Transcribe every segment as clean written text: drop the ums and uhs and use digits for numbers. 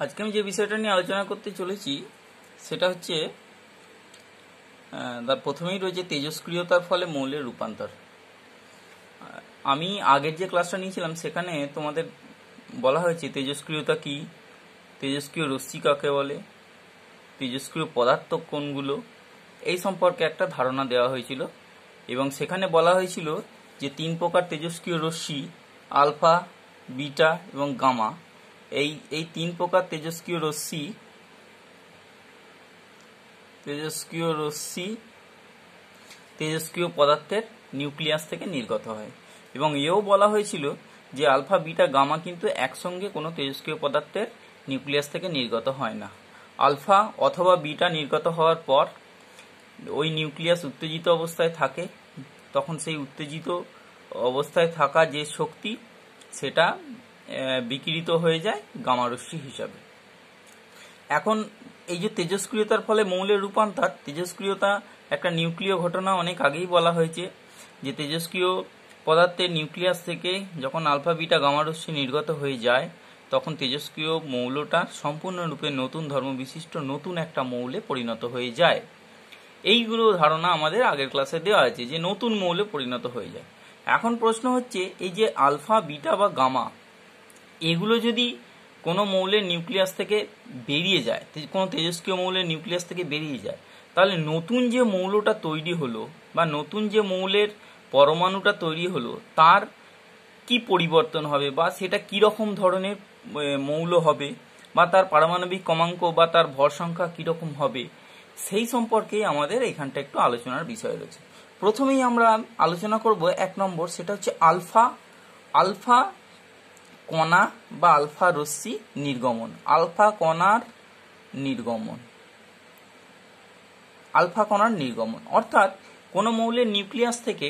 আজকে আমি যে বিষয়টা নিয়ে আলোচনা করতে চলেছি সেটা হচ্ছে তার প্রথমেই রয়েছে তেজস্ক্রিয়তার ফলে মৌলের রূপান্তর। আমি আগের যে ক্লাসটা নিয়েছিলাম সেখানে তোমাদের বলা হয়েছে তেজস্ক্রিয়তা কি, তেজস্ক্রিয় রশ্মি কাকে বলে, তেজস্ক্রিয় পদার্থ কোনগুলো, এই সম্পর্কে একটা ধারণা দেওয়া হয়েছিল এবং সেখানে বলা হয়েছিল যে 3 প্রকার তেজস্ক্রিয় রশ্মি আলফা, বিটা এবং গামা, এই 3 প্রকার তেজস্ক্রিয় রশ্মি তেজস্ক্রিয় পদার্থের নিউক্লিয়াস থেকে নির্গত হয় এবং এও বলা হয়েছিল যে আলফা, বিটা, গামা কিন্তু একসঙ্গে কোনো তেজস্ক্রিয় পদার্থের নিউক্লিয়াস থেকে নির্গত হয় না। আলফা অথবা বিটা নির্গত হওয়ার পর ওই নিউক্লিয়াস উত্তেজিত অবস্থায় থাকে, তখন সেই উত্তেজিত অবস্থায় থাকা যে শক্তি সেটা বিকিরিত হয়ে যায় গামা রশ্মি হিসাবে। এখন এই যে তেজস্ক্রিয়তার ফলে মৌলের রূপান্তর, তেজস্ক্রিয়তা একটা নিউক্লিয় ঘটনা। অনেক আগেই বলা হয়েছে যে তেজস্ক্রিয় পদার্থের নিউক্লিয়াস থেকে যখন আলফা, বিটা, গামা রশ্মি নির্গত হয়ে যায় তখন তেজস্ক্রিয় মৌলটা সম্পূর্ণরূপে নতুন ধর্মবিশিষ্ট নতুন একটা মৌলে পরিণত হয়ে যায়। এইগুলো ধারণা আমাদের আগের ক্লাসে দেওয়া আছে যে নতুন মৌলে পরিণত হয়ে যায়। এখন প্রশ্ন হচ্ছে এই যে আলফা, বিটা বা গামা এগুলো যদি কোনো মৌলের নিউক্লিয়াস থেকে বেরিয়ে যায়, কোনো তেজস্ক্রিয় মৌলের নিউক্লিয়াস থেকে বেরিয়ে যায়, তাহলে নতুন যে মৌলটা তৈরি হলো বা নতুন যে মৌলের পরমাণুটা তৈরি হলো তার কি পরিবর্তন হবে বা সেটা কি রকম ধরনের মৌল হবে বা তার পারমাণবিক ক্রমাঙ্ক বা তার ভর সংখ্যা কিরকম হবে সেই সম্পর্কে আমাদের এখানটা একটু আলোচনার বিষয় রয়েছে। প্রথমেই আমরা আলোচনা করব 1 নম্বর, সেটা হচ্ছে আলফা কণা বা আলফা রশ্মি নির্গমন। আলফা কণার নির্গমন অর্থাৎ কোনো মৌলের নিউক্লিয়াস থেকে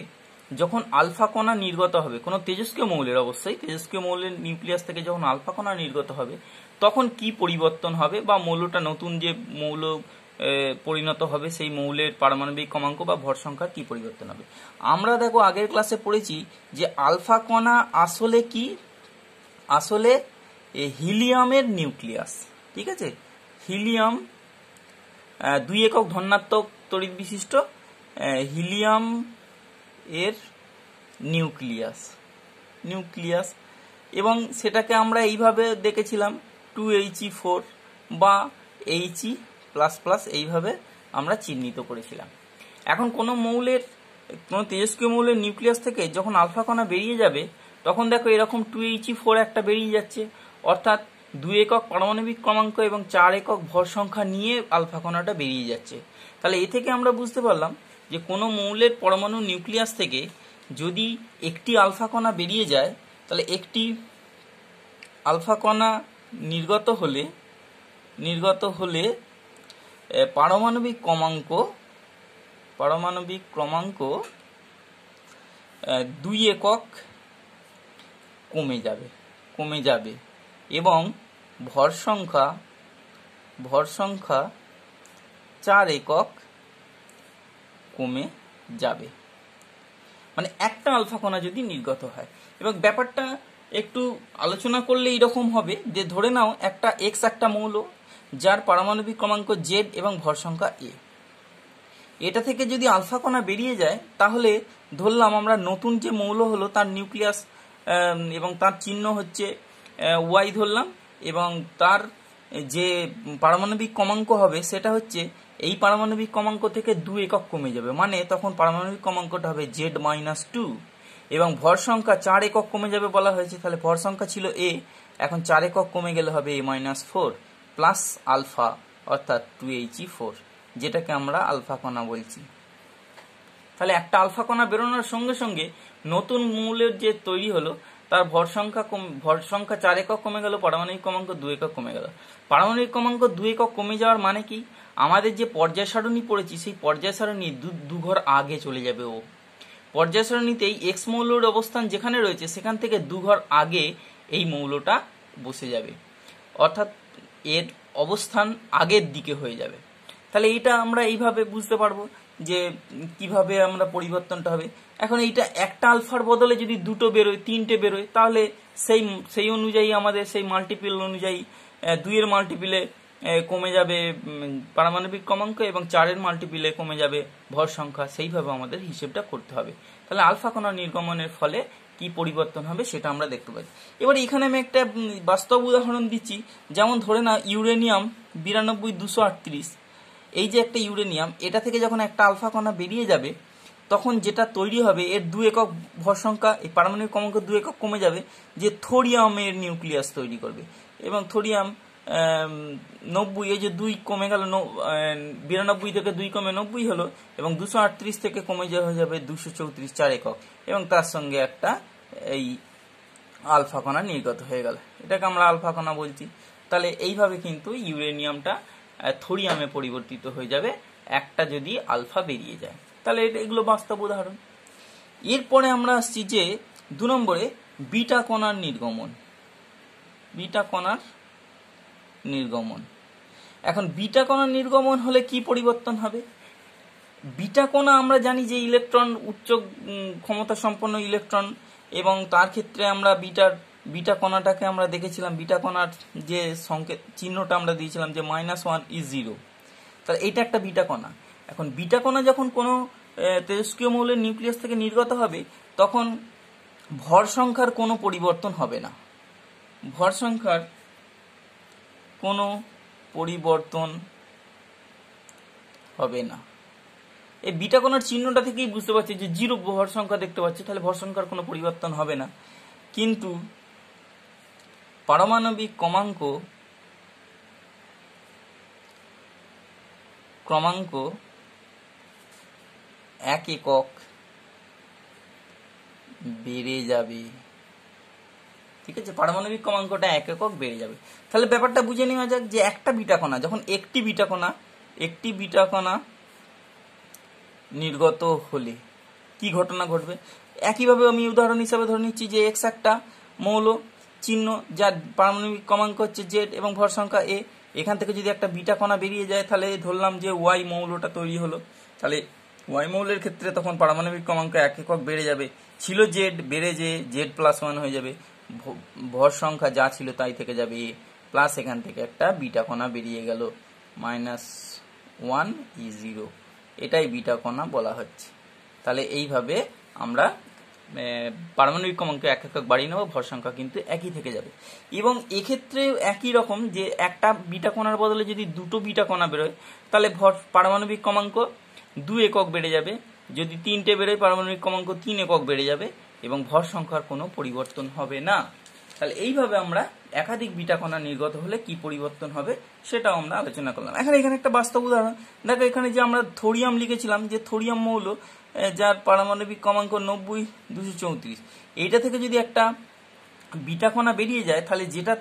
যখন আলফা কণা নির্গত হবে, কোনো তেজস্ক্রিয় মৌলের, অবশ্যই তেজস্ক্রিয় মৌলের নিউক্লিয়াস থেকে যখন আলফা কণা নির্গত হবে তখন কি পরিবর্তন হবে বা মৌলটা নতুন যে মৌল পরিণত হবে সেই মৌলের পারমাণবিক ক্রমাঙ্ক বা ভর সংখ্যার কি পরিবর্তন হবে। আমরা দেখো আগের ক্লাসে পড়েছি যে আলফা কণা আসলে কি, আসলে হিলিয়ামের নিউক্লিয়াস। ঠিক আছে, হিলিয়াম 2 একক ধনাত্মক তড়িৎ বিশিষ্ট হিলিয়াম এর নিউক্লিয়াস এবং সেটাকে আমরা এইভাবে দেখেছিলাম 2He4 বা He++, এইভাবে আমরা চিহ্নিত করেছিলাম। এখন কোনো তেজস্ক্রিয় মৌলের নিউক্লিয়াস থেকে যখন আলফা কণা বেরিয়ে যাবে তখন দেখো এরকম 2He4 একটা বেরিয়ে যাচ্ছে, অর্থাৎ 2 একক পারমাণবিক ক্রমাঙ্ক এবং 4 একক ভর সংখ্যা নিয়ে আলফা কণাটা বেরিয়ে যাচ্ছে। তাহলে এ থেকে আমরা বুঝতে পারলাম যে কোনো মৌলের পরমাণু নিউক্লিয়াস থেকে যদি একটি আলফা কণা বেরিয়ে যায় তাহলে একটি আলফা কণা নির্গত হলে পারমাণবিক ক্রমাঙ্ক 2 একক কমে যাবে এবং ভর সংখ্যা 4 একক কমে যাবে, মানে একটা আলফা কণা যদি নির্গত হয়। এবং ব্যাপারটা একটু আলোচনা করলে এইরকম হবে যে ধরে নাও একটা এক্স একটা মৌল যার পারমাণবিক ক্রমাঙ্ক জেড এবং ভর সংখ্যা এ, এটা থেকে যদি আলফা কণা বেরিয়ে যায় তাহলে ধরলাম আমরা নতুন যে মৌল হলো তার নিউক্লিয়াস এবং তার চিহ্ন হচ্ছে ওয়াই ধরলাম এবং তার যে পারমাণবিক ক্রমাঙ্ক হবে সেটা হচ্ছে এই পারমাণবিক ক্রমাঙ্ক থেকে 2 একক কমে যাবে, মানে তখন পারমাণবিক ক্রমাঙ্কটা হবে Z-2 এবং ভর সংখ্যা 4 একক কমে যাবে বলা হয়েছে। তাহলে ভর সংখ্যা ছিল A, এখন 4 একক কমে গেলে হবে A-4 প্লাস আলফা অর্থাৎ 2He4, যেটাকে আমরা আলফা কণা বলছি। তাহলে একটা আলফা কণা বেরোনোর সঙ্গে সঙ্গে নতুন মৌলের যে তৈরি হলো তার ভর সংখ্যা 4 একক কমে গেল, পারমাণবিক ক্রমাঙ্ক 2 একক কমে গেল। পারমাণবিক ক্রমাঙ্ক 2 একক কমে যাওয়ার মানে কি, আমাদের যে পর্যায় সারণী পড়েছি সেই পর্যায় সারণী 2 ঘর আগে চলে যাবে। ও পর্যায় সারণীতে এক্স মৌলের অবস্থান যেখানে রয়েছে সেখান থেকে 2 ঘর আগে এই মৌলটা বসে যাবে, অর্থাৎ এর অবস্থান আগের দিকে হয়ে যাবে। তাহলে এইটা আমরা এইভাবে বুঝতে পারবো যে কিভাবে আমরা পরিবর্তনটা হবে। এখন এইটা একটা আলফার বদলে যদি 2টো বেরোয় 3টে বেরোয় তাহলে সেই অনুযায়ী আমাদের সেই মাল্টিপল অনুযায়ী 2 এর মাল্টিপিলে কমে যাবে পারমাণবিক ক্রমাঙ্ক এবং 4 এর মাল্টিপিলে কমে যাবে ভর সংখ্যা। সেইভাবে আমাদের হিসেবটা করতে হবে। তাহলে আলফা কণা নির্গমনের ফলে কি পরিবর্তন হবে সেটা আমরা দেখতে পাচ্ছি। এবার এখানে আমি একটা বাস্তব উদাহরণ দিচ্ছি। যেমন ধরে না ইউরেনিয়াম 92-238, এই যে একটা ইউরেনিয়াম, এটা থেকে যখন একটা আলফা কণা বেরিয়ে যাবে তখন যেটা তৈরি হবে এর 2 একক ভর সংখ্যা, এই পারমাণবিক ক্রমাঙ্ক 2 একক কমে যাবে, যে থোরিয়ামের নিউক্লিয়াস তৈরি করবে। এবং থোরিয়াম 90, এই যে 2 কমে গেল, 92 থেকে 2 কমে 90 হলো, এবং 238 থেকে কমে হয়ে যাবে 234, 4 একক, এবং তার সঙ্গে একটা এই আলফা কণা নির্গত হয়ে গেল। এটাকে আমরা আলফা কণা বলছি। তাহলে এইভাবে কিন্তু ইউরেনিয়ামটা থোরিয়ামে পরিবর্তিত হয়ে যাবে একটা যদি আলফা বেরিয়ে যায়। তাহলে এগুলো বাস্তব উদাহরণ। এরপরে আমরা আসছি যে 2 নম্বরে বিটা কণার নির্গমন। বিটা কণার নির্গমন। এখন বিটা কণার নির্গমন হলে কি পরিবর্তন হবে? বিটা কণা আমরা জানি যে ইলেকট্রন, উচ্চ ক্ষমতা সম্পন্ন ইলেকট্রন, এবং তার ক্ষেত্রে আমরা বিটা কণাটাকে আমরা দেখেছিলাম, বিটা কণার যে সংকেত চিহ্নটা আমরা দিয়েছিলাম যে -1 is 0। তাহলে এটা একটা বিটা কণা। এখন বিটা কণা যখন কোনো তেজস্ক্রিয় মৌলের নিউক্লিয়াস থেকে নির্গত হবে তখন ভর সংখ্যার কোনো পরিবর্তন হবে না। ভর সংখ্যার কোনো পরিবর্তন হবে না। এই বিটা কণার চিহ্নটা থেকেই বুঝতে পারছি যে 0 ভর সংখ্যা দেখতে পাচ্ছি, তাহলে ভর সংখ্যার কোনো পরিবর্তন হবে না। কিন্তু পারমাণবিক ক্রমাঙ্ক 1 একক বেড়ে যাবে। ঠিক আছে, পারমাণবিক ক্রমাঙ্কটা 1 একক বেড়ে যাবে। তাহলে ব্যাপারটা বুঝে নেওয়া যাক যে একটা বিটা কণা যখন একটি বিটা কণা নির্গত হলে কি ঘটনা ঘটবে। একইভাবে আমি উদাহরণ হিসাবে ধরে নিচ্ছি যে X একটা মৌল চিহ্ন যার পারমাণবিক ক্রমাঙ্ক হচ্ছে Z এবং ভর সংখ্যা A। এখান থেকে যদি একটা বিটা কণা বেরিয়ে যায় তাহলে ধরলাম যে Y মৌলটা তৈরি হলো। তাহলে Y মৌলের ক্ষেত্রে তখন পারমাণবিক ক্রমাঙ্ক 1 একক বেড়ে যাবে। ছিল Z, বেড়ে যে Z+1 হয়ে যাবে। ভর সংখ্যা যা ছিল তাই থেকে যাবে A, প্লাস এখান থেকে একটা বিটা কণা বেরিয়ে গেল -1 is 0। এটাই বিটা কণা বলা হচ্ছে। তাহলে এইভাবে আমরা পারমাণবিক ক্রমাঙ্ক 1 একক বাড়িয়ে নেব, ভর সংখ্যা কিন্তু একই থেকে যাবে। এবং এক্ষেত্রে একই রকম যে একটা বিটা কণার বদলে যদি 2টো বিটা কণা বেরোয় তাহলে পারমাণবিক ক্রমাঙ্ক 2 একক বেড়ে যাবে। যদি 3টে বেরোয় পারমাণবিক ক্রমাঙ্ক 3 একক বেড়ে যাবে এবং ভর সংখ্যার কোনো পরিবর্তন হবে না। তাহলে এইভাবে আমরা একাধিক বিটা কণা নির্গত হলে কি পরিবর্তন হবে সেটাও আমরা আলোচনা করলাম। এখানে একটা বাস্তব উদাহরণ দেখো, এখানে যে আমরা থোরিয়াম লিখেছিলাম, যে থোরিয়াম মৌল যার পারমাণবিক ক্রমাঙ্ক 90-234, এইটা থেকে যদি একটা বিটা কণা বেরিয়ে যায় তাহলে যেটা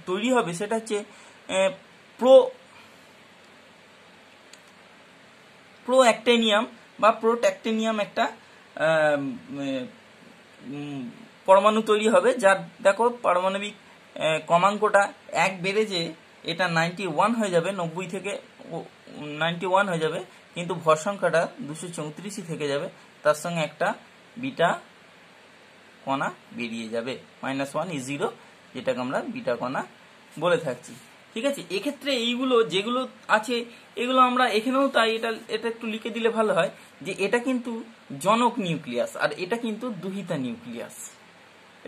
তৈরি হবে সেটা হচ্ছে প্রোঅ্যাক্টিনিয়াম বা প্রোট্যাক্টিনিয়াম একটা পরমাণু তৈরি হবে, যার দেখো পারমাণবিক ক্রমাঙ্কটা 1 বেড়ে যে এটা 91 হয়ে যাবে, 90 থেকে 91 হয়ে যাবে, কিন্তু ভর সংখ্যাটা 234 থেকে যাবে, তার সঙ্গে একটা বিটা কণা বেরিয়ে যাবে। -1 is 0, যেটাকে আমরা বিটা কণা বলে থাকছি। ঠিক আছে, এক্ষেত্রে এইগুলো যেগুলো আছে এগুলো আমরা এখানেও তাই এটা একটু লিখে দিলে ভালো হয় যে এটা কিন্তু জনক নিউক্লিয়াস আর এটা কিন্তু দুহিতা নিউক্লিয়াস।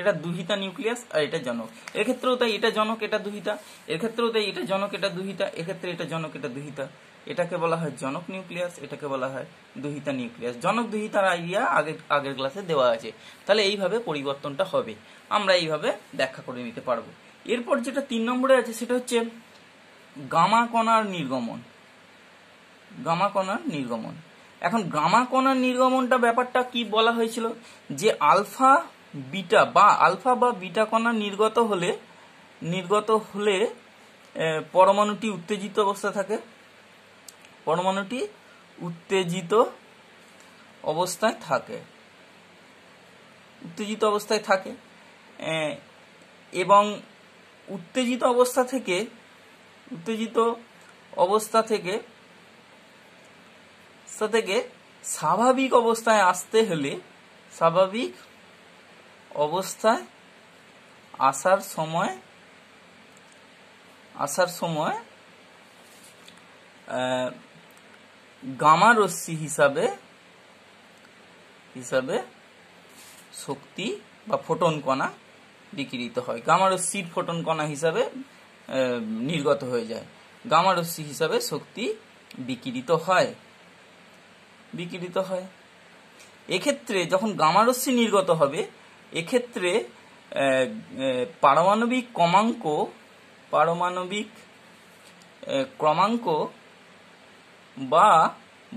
এটা দুহিতা নিউক্লিয়াস আর এটা জনক। এর ক্ষেত্রেও তাই এটা জনক এটা দুহিতা, এর ক্ষেত্রেও তাই এটা জনক এটা দুহিতা, এক্ষেত্রে এটা জনক এটা দুহিতা। এটাকে বলা হয় জনক নিউক্লিয়াস, এটাকে বলা হয় দুহিতা নিউক্লিয়াস। জনক দুহিতার আইডিয়া আগের ক্লাসে দেওয়া আছে। তাহলে এইভাবে পরিবর্তনটা হবে, আমরা এইভাবে ব্যাখ্যা করে নিতে পারবো। এরপর যেটা 3 নম্বরে আছে সেটা হচ্ছে গামা কণার নির্গমন। গামা কণার নির্গমন। এখন গামা কণার নির্গমনটা ব্যাপারটা কি বলা হয়েছিল যে আলফা বা বিটা কণা নির্গত হলে পরমাণুটি উত্তেজিত অবস্থায় থাকে। পরমাণুটি উত্তেজিত অবস্থায় থাকে এবং উত্তেজিত অবস্থা থেকে স্বাভাবিক অবস্থায় আসতে হলে, স্বাভাবিক অবস্থায় আসার সময় আসার সময় গামা রশ্মি হিসাবে শক্তি বা ফোটন কণা বিকিরিত হয়, গামা রশ্মির ফোটন কণা হিসাবে নির্গত হয়ে যায়, গামা রশ্মি হিসাবে শক্তি বিকিরিত হয়। এক্ষেত্রে যখন গামা রশ্মি নির্গত হবে, এক্ষেত্রে পারমাণবিক ক্রমাঙ্ক বা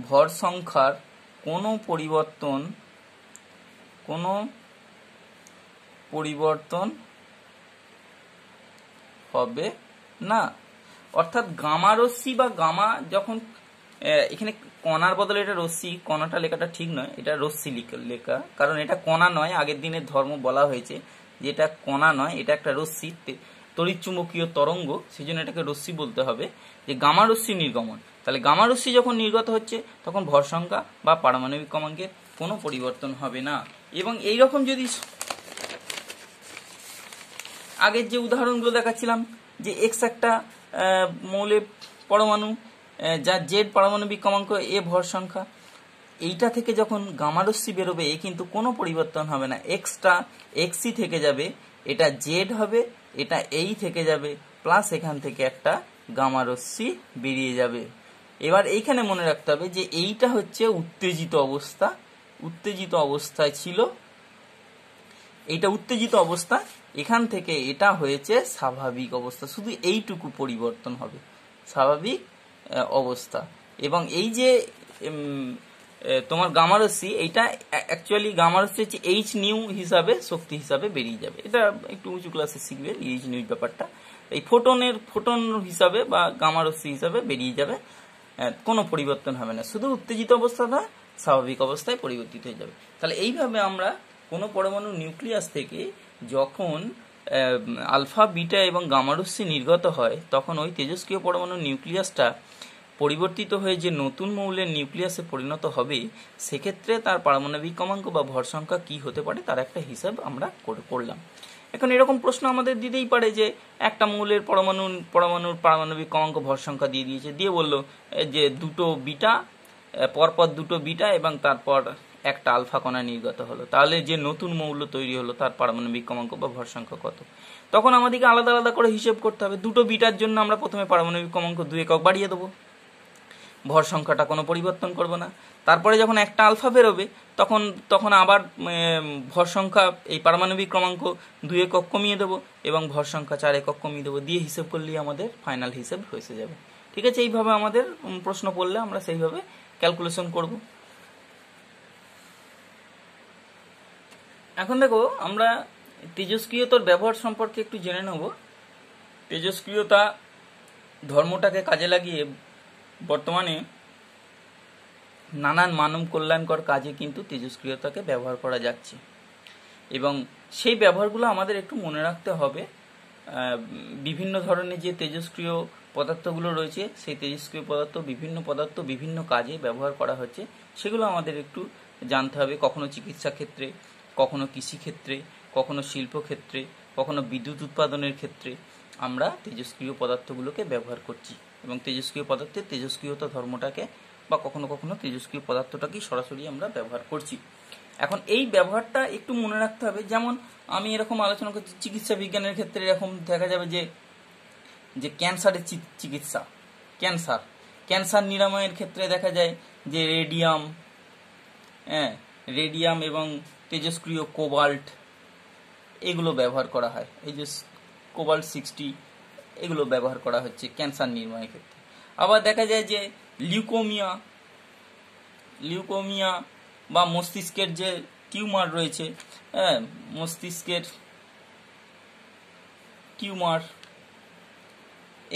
ভর সংখ্যার কোনো পরিবর্তন হবে না। অর্থাৎ গামা রশ্মি বা গামা যখন, এখানে কণার বদলে এটা রশ্মি, কণাটা লেখাটা ঠিক নয়, এটা রশ্মি লেখা, কারণ এটা কণা নয়। আগের দিনের ধর্ম বলা হয়েছে যে এটা কণা নয়, এটা একটা রশ্মি, তড়িৎচুম্বকীয় তরঙ্গ, সেই জন্য এটাকে রশ্মি বলতে হবে। যে গামা রশ্মি নির্গমন, তাহলে গামা রশ্মি যখন নির্গত হচ্ছে তখন ভর সংখ্যা বা পারমাণবিক ক্রমাঙ্কের কোনো পরিবর্তন হবে না। এবং এইরকম যদি আগের যে উদাহরণগুলো দেখাচ্ছিলাম, যে এক্স একটা মৌলের পরমাণু, যার জেড পারমাণবিক ক্রমাঙ্ক, এ ভর সংখ্যা, এইটা থেকে যখন গামা রশ্মি বেরোবে এ কিন্তু কোনো পরিবর্তন হবে না, এক্সটা এক্সই থেকে যাবে, এটা জেড হবে, এটা এই থেকে যাবে, প্লাস এখান থেকে একটা গামা রশ্মি বেরিয়ে যাবে। এবার এইখানে মনে রাখতে হবে যে এইটা হচ্ছে উত্তেজিত অবস্থায় ছিল, এইটা উত্তেজিত অবস্থা, এখান থেকে এটা হয়েছে স্বাভাবিক অবস্থা, শুধু এইটুকু পরিবর্তন হবে, স্বাভাবিক অবস্থা। এবং এই যে তোমার গামা রশ্মি, এইটা অ্যাকচুয়ালি গামা রশ্মি হচ্ছে এইচ নিউ হিসাবে শক্তি হিসাবে বেরিয়ে যাবে, এটা একটু উঁচু ক্লাসে শিখবে এইচ নিউ ব্যাপারটা। এই ফোটন হিসাবে বা গামা রশ্মি হিসাবে বেরিয়ে যাবে, কোনো পরিবর্তন হবে না, শুধু উত্তেজিত অবস্থাটা স্বাভাবিক অবস্থায় পরিবর্তিত হয়ে যাবে। তাহলে এইভাবে আমরা কোনো পরমাণু নিউক্লিয়াস থেকে যখন আলফা, বিটা এবং গামা রশ্মি নির্গত হয়, তখন ওই তেজস্ক্রিয় পরমাণুর নিউক্লিয়াসটা পরিবর্তিত হয়ে যে নতুন মৌলের নিউক্লিয়াসে পরিণত হবে, সেক্ষেত্রে তার পারমাণবিক ক্রমাঙ্ক বা ভর সংখ্যা কি হতে পারে তার একটা হিসাব আমরা করলাম। এখন এরকম প্রশ্ন আমাদের দিতেই পারে যে একটা মৌলের পরমাণুর পারমাণবিক ক্রমাঙ্ক ভর সংখ্যা দিয়ে দিয়েছে, দিয়ে বললো যে দুটো বিটা, পরপর দুটো বিটা এবং তারপর একটা আলফা কণা নির্গত হলো, তাহলে যে নতুন মৌল তৈরি হলো তার পারমাণবিক ক্রমাঙ্ক বা ভর সংখ্যা কত। তখন আমাদেরকে আলাদা আলাদা করে হিসেব করতে হবে। দুটো বিটার জন্য আমরা প্রথমে পারমাণবিক ক্রমাঙ্ক 2 একক বাড়িয়ে দেবো, ভর সংখ্যাটা কোনো পরিবর্তন করব না। তারপরে যখন একটা আলফা বেরোবে তখন আবার ভর সংখ্যা, এই পারমাণবিক ক্রমাঙ্ক 2 একক কমিয়ে দেবো এবং ভর সংখ্যা 4 একক কমিয়ে দেবো, দিয়ে হিসেব করলেই আমাদের ফাইনাল হিসেব হয়ে যাবে। ঠিক আছে, এইভাবে আমাদের প্রশ্ন পড়লে আমরা সেইভাবে ক্যালকুলেশন করব। এখন দেখো, আমরা তেজস্ক্রিয়তার ব্যবহার সম্পর্কে একটু জেনে নেব। তেজস্ক্রিয়তা ধর্মটাকে কাজে লাগিয়ে বর্তমানে নানান মানব কল্যাণকর কাজে কিন্তু তেজস্ক্রিয়তাকে ব্যবহার করা যাচ্ছে, এবং সেই ব্যবহারগুলো আমাদের একটু মনে রাখতে হবে। বিভিন্ন ধরনের যে তেজস্ক্রিয় পদার্থগুলো রয়েছে, সেই তেজস্ক্রিয় পদার্থ, বিভিন্ন পদার্থ বিভিন্ন কাজে ব্যবহার করা হচ্ছে, সেগুলো আমাদের একটু জানতে হবে। কখনো চিকিৎসা ক্ষেত্রে, কখনো কৃষিক্ষেত্রে, কখনো শিল্পক্ষেত্রে, কখনো বিদ্যুৎ উৎপাদনের ক্ষেত্রে আমরা তেজস্ক্রিয় পদার্থগুলোকে ব্যবহার করছি, এবং তেজস্ক্রিয় পদার্থের তেজস্ক্রিয়তা ধর্মটাকে বা কখনো কখনো তেজস্ক্রিয় পদার্থটাকেই সরাসরি আমরা ব্যবহার করছি। এখন এই ব্যবহারটা একটু মনে রাখতে হবে। যেমন আমি এরকম আলোচনা করছি, চিকিৎসা বিজ্ঞানের ক্ষেত্রে এরকম দেখা যাবে যে ক্যান্সারের চিকিৎসা, ক্যান্সার নিরাময়ের ক্ষেত্রে দেখা যায় যে রেডিয়াম এবং তেজস্ক্রিয় কোবাল্ট এগুলো ব্যবহার করা হয়। এই যে কোবাল্ট 60 এগুলো ব্যবহার করা হচ্ছে ক্যান্সার নির্ময়ের ক্ষেত্রে। আবার দেখা যায় যে লিউকোমিয়া বা মস্তিষ্কের যে টিউমার রয়েছে, মস্তিষ্কের টিউমার,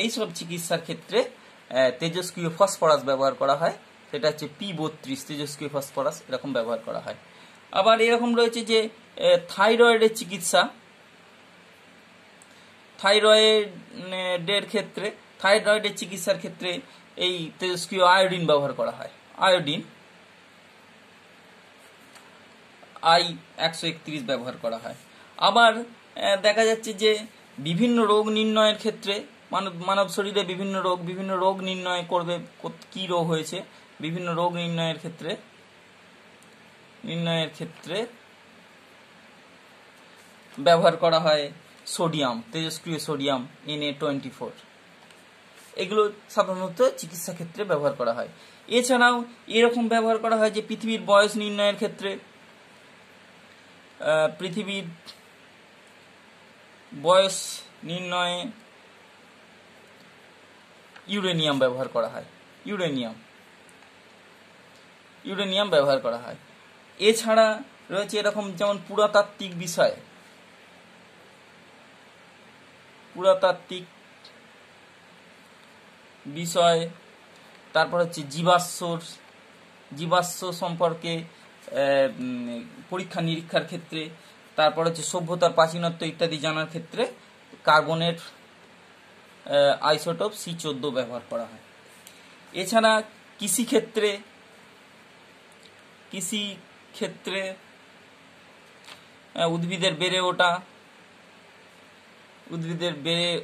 এইসব চিকিৎসার ক্ষেত্রে তেজস্ক্রিয় ফসফরাস ব্যবহার করা হয়, সেটা হচ্ছে P32 তেজস্ক্রিয় ফসফরাস, এরকম ব্যবহার করা হয়। আবার এরকম রয়েছে যে থাইরয়েডের চিকিৎসা, থাইরয়েডের চিকিৎসার ক্ষেত্রে এই তেজস্ক্রিয় আয়োডিন ব্যবহার করা হয়, আয়োডিন I-131 ব্যবহার করা হয়। আবার দেখা যাচ্ছে যে বিভিন্ন রোগ নির্ণয়ের ক্ষেত্রে মানব শরীরে বিভিন্ন রোগ নির্ণয় করবে, কি রোগ হয়েছে, বিভিন্ন রোগ নির্ণয়ের ক্ষেত্রে ব্যবহার করা হয় সোডিয়াম, তেজস্ক্রিয় সোডিয়াম Na24। এগুলো সাধারণত চিকিৎসা ক্ষেত্রে ব্যবহার করা হয়। এছাড়াও এরকম ব্যবহার করা হয় যে পৃথিবীর বয়স নির্ণয়ের ক্ষেত্রে পৃথিবীর বয়স নির্ণয়ে ইউরেনিয়াম ব্যবহার করা হয়, ইউরেনিয়াম ব্যবহার করা হয়। এছাড়া রয়েছে এরকম যেমন পুরাতাত্ত্বিক বিষয়, তারপর হচ্ছে জীবাশ্ম সম্পর্কে পরীক্ষা নিরীক্ষার ক্ষেত্রে, তারপর হচ্ছে সভ্যতার প্রাচীনত্ব ইত্যাদি জানার ক্ষেত্রে কার্বনের আইসোটোপ C14 ব্যবহার করা হয়। এছাড়া কৃষি ক্ষেত্রে উদ্ভিদের বেড়ে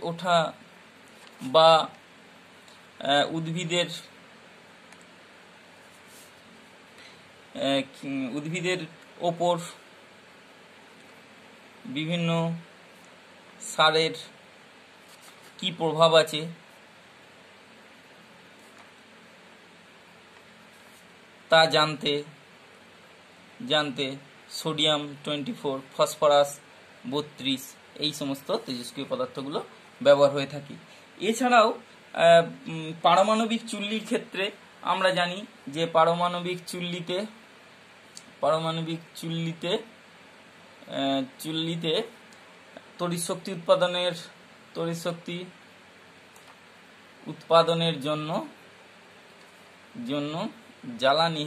ওঠা বা উদ্ভিদের ওপর বিভিন্ন সারের কি প্রভাব আছে তা জানতে সোডিয়াম 24, ফসফরাস 32 এই সমস্ত তেজস্ক্রিয় পদার্থগুলো ব্যবহার হয়ে থাকে। এছাড়াও পারমাণবিক চুল্লির ক্ষেত্রে আমরা জানি যে পারমাণবিক চুল্লিতে তড়িৎ শক্তি উৎপাদনের জন্য জ্বালানি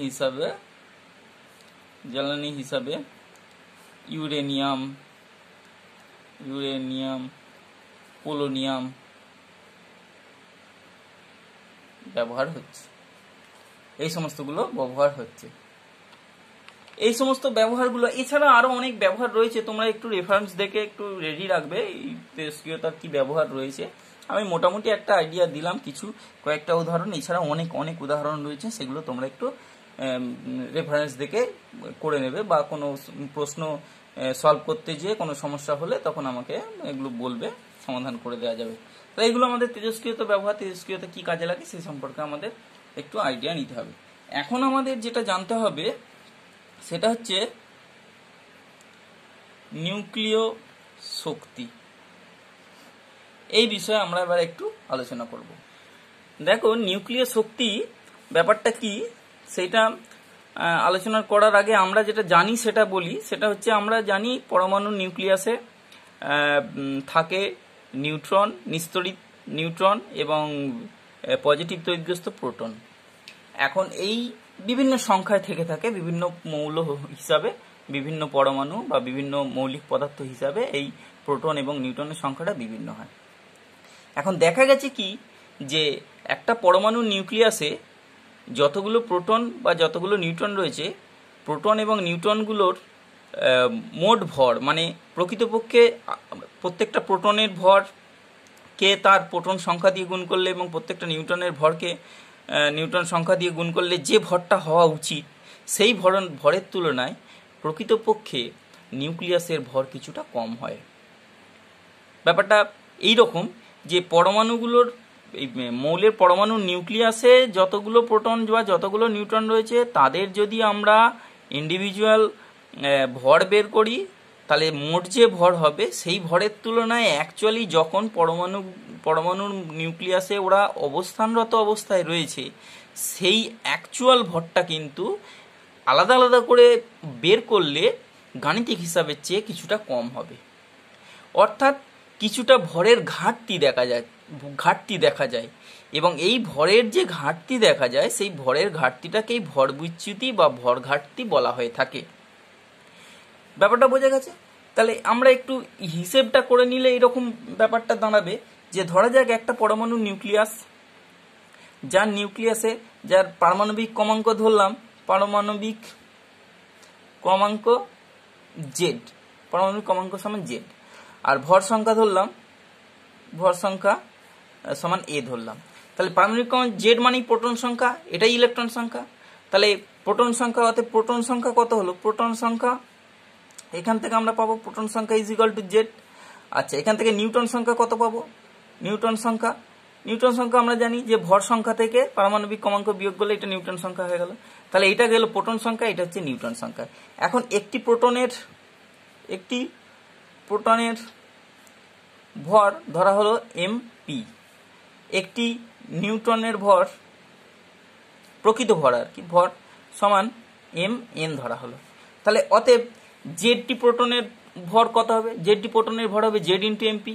হিসাবে ইউরেনিয়াম, পোলোনিয়াম ব্যবহার হচ্ছে। এই সমস্তগুলো ব্যবহার হচ্ছে। এই সমস্ত ব্যবহারগুলো এছাড়া আরো অনেক ব্যবহার রয়েছে, তোমরা একটু রেফারেন্স দেখে একটু রেডি রাখবে এই তেজস্ক্রিয়তার কি ব্যবহার রয়েছে। আমি মোটামুটি একটা আইডিয়া দিলাম, কয়েকটা উদাহরণ, এছাড়া অনেক উদাহরণ রয়েছে, সেগুলো তোমরা একটু রেফারেন্স দেখে করে নেবে, বা কোনো প্রশ্ন সলভ করতে গিয়ে কোনো সমস্যা হলে তখন আমাকে এগুলো বলবে, সমাধান করে দেওয়া যাবে। তো এইগুলো আমাদের তেজস্ক্রিয়তা ব্যবহার, তেজস্ক্রিয়তা কি কাজে লাগে সেই সম্পর্কে আমাদের একটু আইডিয়া নিতে হবে। এখন আমাদের যেটা জানতে হবে সেটা হচ্ছে নিউক্লিয় শক্তি। এই বিষয়ে আমরা এবার একটু আলোচনা করব। দেখো, নিউক্লিয় শক্তি ব্যাপারটা কি সেটা আলোচনা করার আগে আমরা যেটা জানি সেটা বলি। সেটা হচ্ছে আমরা জানি পরমাণু নিউক্লিয়াসে থাকে নিউট্রন, নিস্তড়িত নিউট্রন এবং পজিটিভ তড়িৎগ্রস্ত প্রোটন। এখন এই বিভিন্ন সংখ্যায় থেকে থাকে, বিভিন্ন মৌল হিসাবে, বিভিন্ন পরমাণু বা বিভিন্ন মৌলিক পদার্থ হিসাবে এই প্রোটন এবং নিউট্রনের সংখ্যাটা বিভিন্ন হয়। এখন দেখা গেছে কি যে একটা পরমাণুর নিউক্লিয়াসে যতগুলো প্রোটন বা যতগুলো নিউট্রন রয়েছে, প্রোটন এবং নিউট্রনগুলোর মোট ভর, মানে প্রকৃতপক্ষে প্রত্যেকটা প্রোটনের ভরকে তার প্রোটন সংখ্যা দিয়ে গুণ করলে এবং প্রত্যেকটা নিউট্রনের ভরকে নিউট্রন সংখ্যা দিয়ে গুণ করলে যে ভরটা হওয়া উচিত, সেই ভরের তুলনায় প্রকৃতপক্ষে নিউক্লিয়াসের ভর কিছুটা কম হয়। ব্যাপারটা এইরকম যে পরমাণুগুলোর, এই মৌলের পরমাণুর নিউক্লিয়াসে যতগুলো প্রোটন বা যতগুলো নিউট্রন রয়েছে তাদের যদি আমরা ইন্ডিভিজুয়াল ভর বের করি, তাহলে মোট যে ভর হবে সেই ভরের তুলনায় অ্যাকচুয়ালি যখন পরমাণুর নিউক্লিয়াসে ওরা অবস্থানরত অবস্থায় রয়েছে, সেই অ্যাকচুয়াল ভরটা কিন্তু আলাদা আলাদা করে বের করলে গাণিতিক হিসাবের চেয়ে কিছুটা কম হবে। অর্থাৎ কিছুটা ভরের ঘাটতি দেখা যায় এবং এই ভরের যে ঘাটতি দেখা যায় সেই ভরের ঘাটতিটাকেই ভর বিচ্যুতি বা ভর ঘাটতি বলা হয়ে থাকে। ব্যাপারটা বোঝা গেছে? তাহলে আমরা একটু হিসেবটা করে নিলে এরকম ব্যাপারটা দাঁড়াবে যে ধরা যাক একটা পরমাণু নিউক্লিয়াস, যার নিউক্লিয়াসে যার পারমাণবিক ক্রমাঙ্ক ধরলাম, পারমাণবিক ক্রমাঙ্ক জেড, পারমাণবিক ক্রমাঙ্ক সমান জেড, আর ভর সংখ্যা ধরলাম ভর সংখ্যা সমান এ ধরলাম। তাহলে পারমাণবিক কম্পাঙ্ক জেড মানেই প্রোটন সংখ্যা, এটাই ইলেকট্রন সংখ্যা। তাহলে প্রোটন সংখ্যা অর্থাৎ প্রোটন সংখ্যা কত হলো? প্রোটন সংখ্যা এখান থেকে আমরা পাবো প্রোটন সংখ্যা ইজ ইকুয়াল টু জেড। আচ্ছা, এখান থেকে নিউটন সংখ্যা কত পাবো? নিউটন সংখ্যা আমরা জানি যে ভর সংখ্যা থেকে পারমাণবিক ক্রমাঙ্ক বিয়োগ করলে এটা নিউটন সংখ্যা হয়ে গেল। তাহলে এটা গেল প্রোটন সংখ্যা, এটা হচ্ছে নিউটন সংখ্যা। এখন একটি প্রোটনের ভর ধরা হলো এমপি, একটি নিউটনের ভর, প্রকৃত ভর আর কি, ভর সমান এম এন ধরা হলো। তাহলে অতএব জেডটি প্রোটনের ভর কত হবে? জেডটি প্রোটনের ভর হবে জেড ইন্টু এমপি,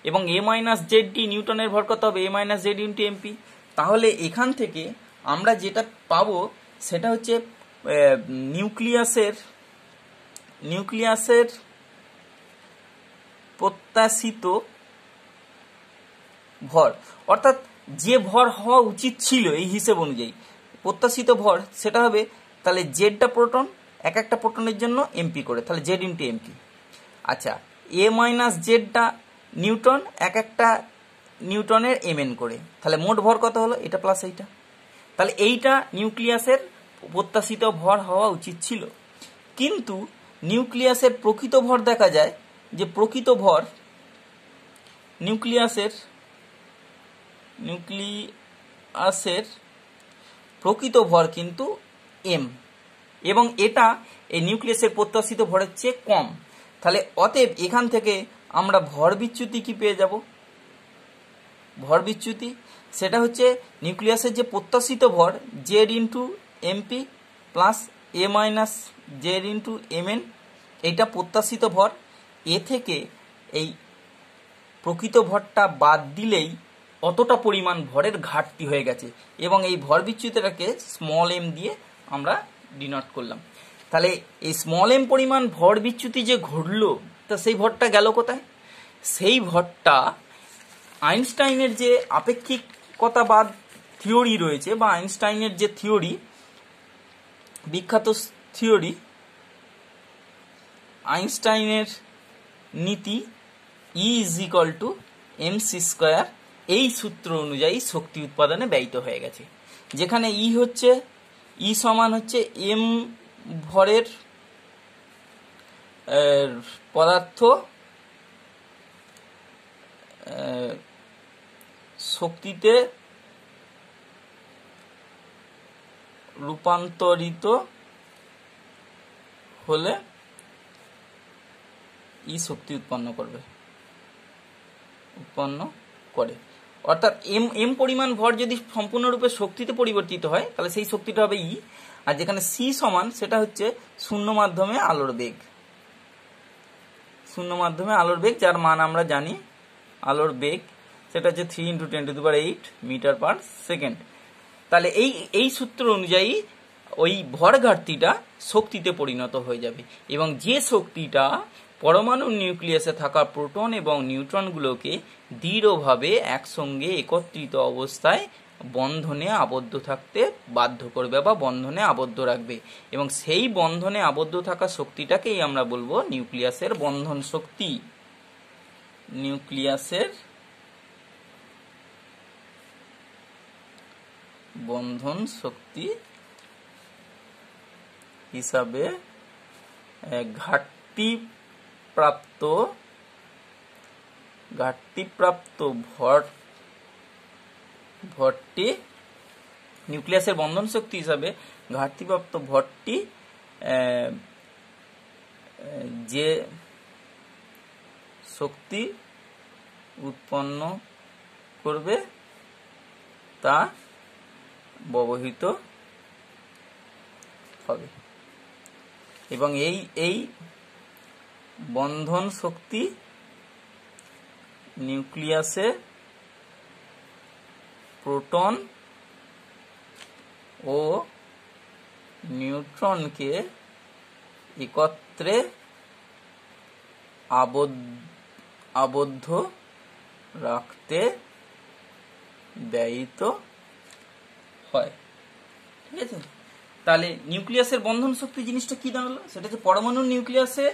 এবং এ মাইনাস জেডটি নিউটনের ভর কত হবে? এ মাইনাস জেড ইন্টু এমপি। তাহলে এখান থেকে আমরা যেটা পাবো সেটা হচ্ছে নিউক্লিয়াসের প্রত্যাশিত ভর, অর্থাৎ যে ভর হওয়া উচিত ছিল এই হিসেব অনুযায়ী প্রত্যাশিত ভর, সেটা হবে তাহলে জেডটা প্রোটন, এক একটা প্রোটনের জন্য এমপি করে, তাহলে জেড ইন্টু এমপি। আচ্ছা, এ মাইনাস জেডটা নিউটন, এক একটা নিউটনের এমএন করে, তাহলে মোট ভর কত হলো? এটা প্লাস এইটা। তাহলে এইটা নিউক্লিয়াসের প্রত্যাশিত ভর হওয়া উচিত ছিল। কিন্তু নিউক্লিয়াসের প্রকৃত ভর দেখা যায় যে প্রকৃত ভর নিউক্লিয়াসের প্রকৃত ভর কিন্তু এম, এবং এটা এই নিউক্লিয়াসের প্রত্যাশিত ভরের চেয়ে কম। তাহলে অতএব এখান থেকে আমরা ভর বিচ্যুতি কি পেয়ে যাব? ভর বিচ্যুতি সেটা হচ্ছে নিউক্লিয়াসের যে প্রত্যাশিত ভর জেড ইন্টু এমপি প্লাস এ মাইনাস জেড ইন্টু এমএন, এইটা প্রত্যাশিত ভর। এ থেকে এই প্রকৃত ভরটা বাদ দিলেই অতটা পরিমাণ ভরের ঘাটতি হয়ে গেছে, এবং এই ভর বিচ্যুতিটাকে স্মল এম দিয়ে আমরা ডিনোট করলাম। তাহলে এই স্মল এম পরিমাণ ভর বিচ্যুতি যে ঘটলো, তা সেই ভরটা গেল কোথায়? সেই ভরটা আইনস্টাইনের যে আপেক্ষিকতাবাদ থিওরি রয়েছে, বা আইনস্টাইনের যে থিওরি, বিখ্যাত থিওরি আইনস্টাইনের নীতি E is equal to MC square, এই সূত্র অনুযায়ী শক্তি উৎপাদনে ব্যয়িত হয়ে গেছে। যেখানে ই সমান হচ্ছে এম ভরের পদার্থ শক্তিতে রূপান্তরিত হলে ই শক্তি উৎপন্ন করে। অর্থাৎ এম পরিমাণ ভর যদি সম্পূর্ণরূপে শক্তিতে পরিবর্তিত হয় তাহলে সেই শক্তিটা হবে ই। আর যেখানে সি সমান, সেটা হচ্ছে শূন্য মাধ্যমে আলোর বেগ, যার মান আমরা জানি, আলোর বেগ সেটা হচ্ছে 3 × 10⁸ মিটার পার সেকেন্ড। তাহলে এই সূত্র অনুযায়ী ওই ভর ঘাটতিটা শক্তিতে পরিণত হয়ে যাবে, এবং যে শক্তিটা পরমাণু নিউক্লিয়াসে থাকা প্রোটন এবং নিউট্রনগুলোকে দৃঢ়ভাবে একসঙ্গে একত্রিত অবস্থায় বন্ধনে আবদ্ধ থাকতে বাধ্য করবে বা বন্ধনে আবদ্ধ রাখবে, এবং সেই বন্ধনে আবদ্ধ থাকা শক্তিটাকেই আমরা বলবো নিউক্লিয়াসের বন্ধন শক্তি। নিউক্লিয়াসের বন্ধন শক্তি হিসাবে ঘাটতিপ্রাপ্ত ভরটি, নিউক্লিয়াসের বন্ধন শক্তি হিসাবে ঘাটতিপ্রাপ্ত ভরটি যে শক্তি উৎপন্ন করবে তা ব্যবহৃত হবে, এবং এই বন্ধন শক্তি নিউক্লিয়াসে প্রোটন ও নিউট্রনকে একত্রে আবদ্ধ রাখতে ব্যয়িত হয়। ঠিক আছে? তাহলে নিউক্লিয়াসের বন্ধন শক্তি জিনিসটা কি দাঁড়ালো? সেটা হচ্ছে পরমাণু নিউক্লিয়াসে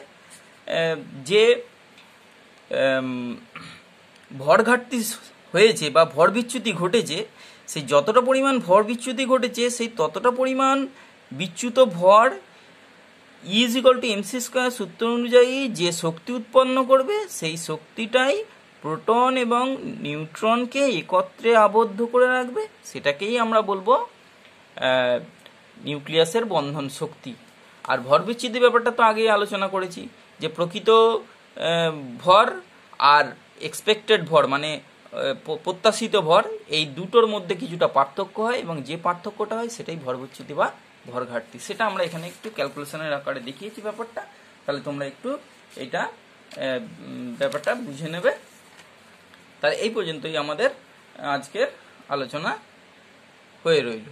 যে ভর ঘাটতি হয়েছে বা ভর বিচ্যুতি ঘটেছে, সেই যতটা পরিমাণ ভর বিচ্যুতি ঘটেছে সেই ততটা পরিমাণ বিচ্যুত ভর E=mc² সূত্র অনুযায়ী যে শক্তি উৎপন্ন করবে সেই শক্তিটাই প্রোটন এবং নিউট্রনকে একত্রে আবদ্ধ করে রাখবে, সেটাকেই আমরা বলবো নিউক্লিয়াসের বন্ধন শক্তি। আর ভর বিচ্যুতি ব্যাপারটা তো আগেই আলোচনা করেছি যে প্রকৃত ভর আর এক্সপেক্টেড ভর মানে প্রত্যাশিত ভর, এই দুটোর মধ্যে কিছুটা পার্থক্য হয় এবং যে পার্থক্যটা হয় সেটাই ভর বিচ্যুতি বা ভর ঘাটতি। সেটা আমরা এখানে একটু ক্যালকুলেশনের আকারে দেখিয়েছি ব্যাপারটা, তাহলে তোমরা একটু এটা ব্যাপারটা বুঝে নেবে। তাহলে এই পর্যন্তই আমাদের আজকের আলোচনা হয়ে রইল।